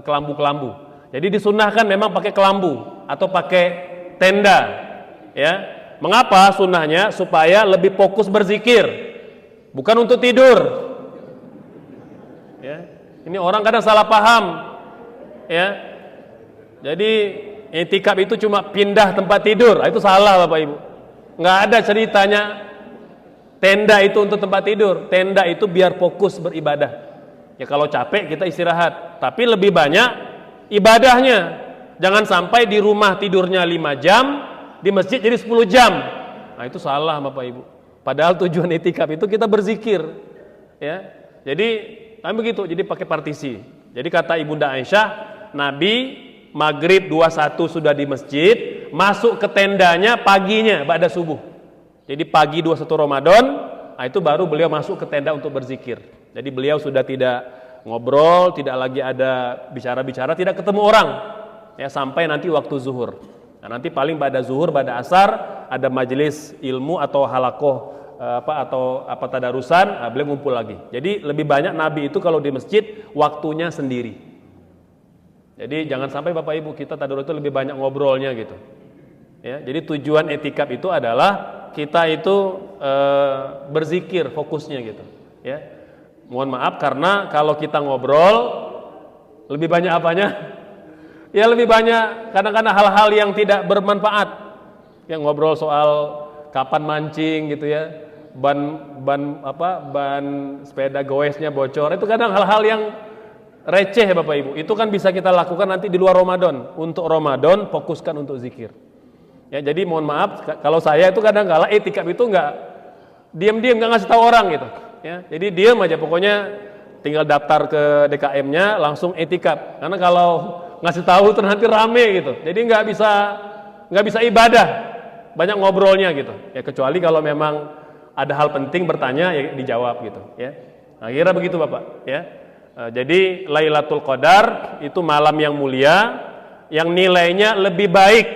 kelambu-kelambu. Jadi disunnahkan memang pakai kelambu atau pakai tenda. Ya. Mengapa sunnahnya? Supaya lebih fokus berzikir. Bukan untuk tidur. Ya. Ini orang kadang salah paham. Ya. Jadi i'tikaf itu cuma pindah tempat tidur. Itu salah Bapak Ibu. Nggak ada ceritanya tenda itu untuk tempat tidur. Tenda itu biar fokus beribadah. Ya kalau capek kita istirahat, tapi lebih banyak ibadahnya. Jangan sampai di rumah tidurnya 5 jam, di masjid jadi 10 jam. Nah, itu salah Bapak Ibu. Padahal tujuan itikaf itu kita berzikir. Ya. Jadi kami begitu, jadi pakai partisi. Jadi kata Ibunda Aisyah, Nabi maghrib 21 sudah di masjid, masuk ke tendanya paginya ba'da subuh. Jadi pagi 21 Ramadan, nah itu baru beliau masuk ke tenda untuk berzikir. Jadi beliau sudah tidak ngobrol, tidak lagi ada bicara-bicara, tidak ketemu orang. Ya, sampai nanti waktu zuhur. Nah, nanti paling pada zuhur, pada asar ada majelis ilmu atau halakoh atau tadarusan, nah, beliau ngumpul lagi. Jadi lebih banyak Nabi itu kalau di masjid waktunya sendiri. Jadi jangan sampai Bapak Ibu kita tadarus itu lebih banyak ngobrolnya gitu. Ya, jadi tujuan etikaf itu adalah kita itu berzikir fokusnya gitu. Ya, mohon maaf karena kalau kita ngobrol lebih banyak apanya? Ya lebih banyak kadang-kadang hal-hal yang tidak bermanfaat. Yang ngobrol soal kapan mancing gitu ya, ban sepeda goesnya bocor, itu kadang hal-hal yang receh Bapak Ibu. Itu kan bisa kita lakukan nanti di luar Ramadan. Untuk Ramadan fokuskan untuk zikir. Ya, jadi mohon maaf kalau saya itu kadang-kala etikaf itu enggak diam-diam, enggak ngasih tahu orang gitu. Ya, jadi diam aja pokoknya, tinggal daftar ke DKM-nya langsung etikaf. Karena kalau ngasih tahu itu nanti rame gitu. Jadi nggak bisa ibadah, banyak ngobrolnya gitu. Ya kecuali kalau memang ada hal penting bertanya ya dijawab gitu. Ya, nah, kira begitu Bapak. Ya, jadi Lailatul Qadar itu malam yang mulia, yang nilainya lebih baik,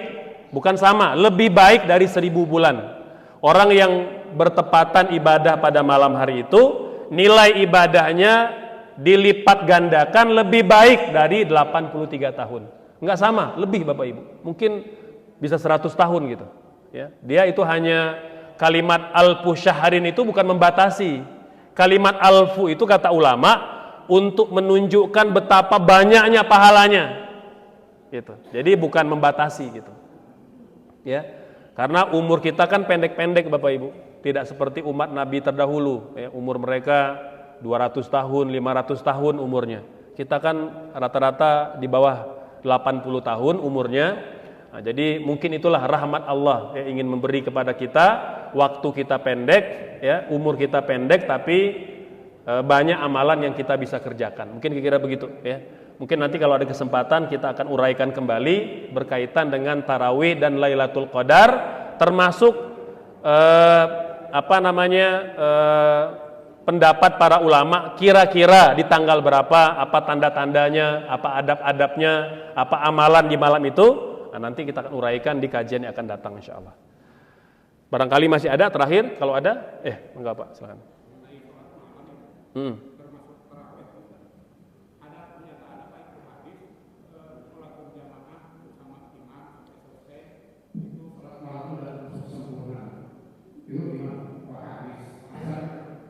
bukan sama, lebih baik dari 1000 bulan. Orang yang bertepatan ibadah pada malam hari itu, nilai ibadahnya dilipat gandakan lebih baik dari 83 tahun. Enggak sama, lebih Bapak Ibu. Mungkin bisa 100 tahun gitu. Ya, dia itu hanya kalimat alfu syahrin itu bukan membatasi. Kalimat alfu itu kata ulama untuk menunjukkan betapa banyaknya pahalanya. Gitu. Jadi bukan membatasi gitu. Ya. Karena umur kita kan pendek-pendek Bapak Ibu. Tidak seperti umat Nabi terdahulu, ya, umur mereka 200 tahun, 500 tahun umurnya. Kita kan rata-rata di bawah 80 tahun umurnya. Nah, jadi mungkin itulah rahmat Allah yang ingin memberi kepada kita. Waktu kita pendek, ya, umur kita pendek, tapi banyak amalan yang kita bisa kerjakan. Mungkin kira-kira begitu, ya. Mungkin nanti kalau ada kesempatan kita akan uraikan kembali berkaitan dengan tarawih dan Lailatul Qadar, termasuk pendapat para ulama kira-kira di tanggal berapa, apa tanda-tandanya, apa adab-adabnya, apa amalan di malam itu. Nah, nanti kita akan uraikan di kajian yang akan datang insyaallah. Barangkali masih ada terakhir, kalau ada, enggak Pak, silakan.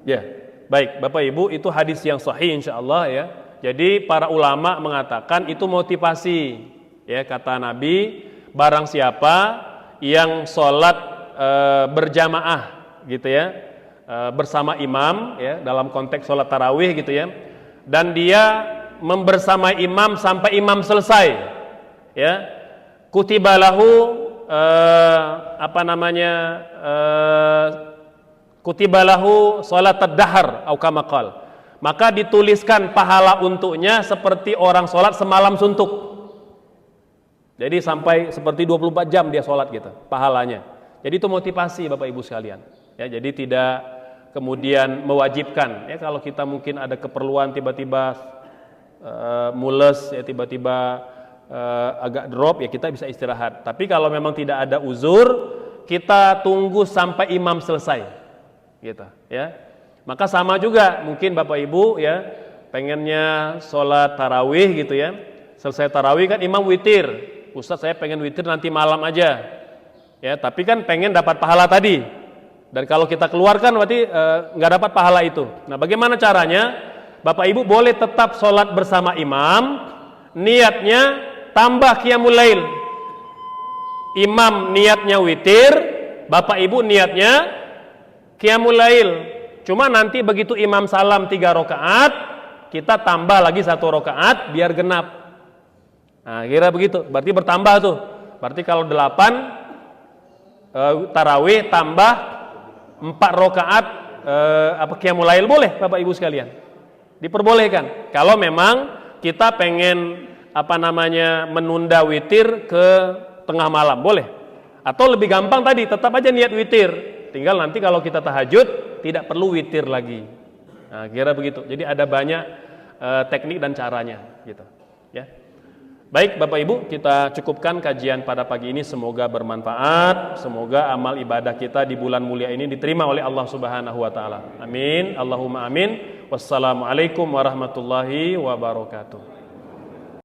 Ya, baik Bapak Ibu, itu hadis yang sahih insyaallah ya. Jadi para ulama mengatakan itu motivasi, ya, kata Nabi, barang siapa yang sholat berjamaah gitu ya, bersama imam ya, dalam konteks sholat tarawih gitu ya, dan dia membersamai imam sampai imam selesai, ya, kutibalahu kutibalahu sholat ad-dahar au kama qala, maka dituliskan pahala untuknya seperti orang sholat semalam suntuk. Jadi sampai seperti 24 jam dia sholat gitu pahalanya. Jadi itu motivasi Bapak Ibu sekalian ya, jadi tidak kemudian mewajibkan ya, kalau kita mungkin ada keperluan tiba-tiba mules ya, tiba-tiba agak drop ya, kita bisa istirahat. Tapi kalau memang tidak ada uzur, kita tunggu sampai imam selesai gitu ya. Maka sama juga mungkin Bapak Ibu ya, pengennya sholat tarawih gitu ya, selesai tarawih kan imam witir, Ustaz saya pengen witir nanti malam aja ya, tapi kan pengen dapat pahala tadi, dan kalau kita keluarkan berarti nggak dapat pahala itu. Nah, bagaimana caranya? Bapak Ibu boleh tetap sholat bersama imam, niatnya tambah qiyamul lail. Imam niatnya witir, Bapak Ibu niatnya qiyamul lail. Cuma nanti begitu imam salam 3 rakaat, kita tambah lagi 1 rakaat biar genap. Nah, kira begitu. Berarti bertambah tuh. Berarti kalau 8 tarawih tambah 4 rakaat qiyamul lail, boleh Bapak Ibu sekalian. Diperbolehkan. Kalau memang kita pengen menunda witir ke tengah malam, boleh. Atau lebih gampang tadi, tetap aja niat witir. Tinggal nanti kalau kita tahajud tidak perlu witir lagi. Nah, kira begitu. Jadi ada banyak teknik dan caranya gitu, ya. Baik Bapak Ibu, kita cukupkan kajian pada pagi ini, semoga bermanfaat, semoga amal ibadah kita di bulan mulia ini diterima oleh Allah Subhanahu wa taala. Amin. Allahumma amin. Wassalamualaikum warahmatullahi wabarakatuh.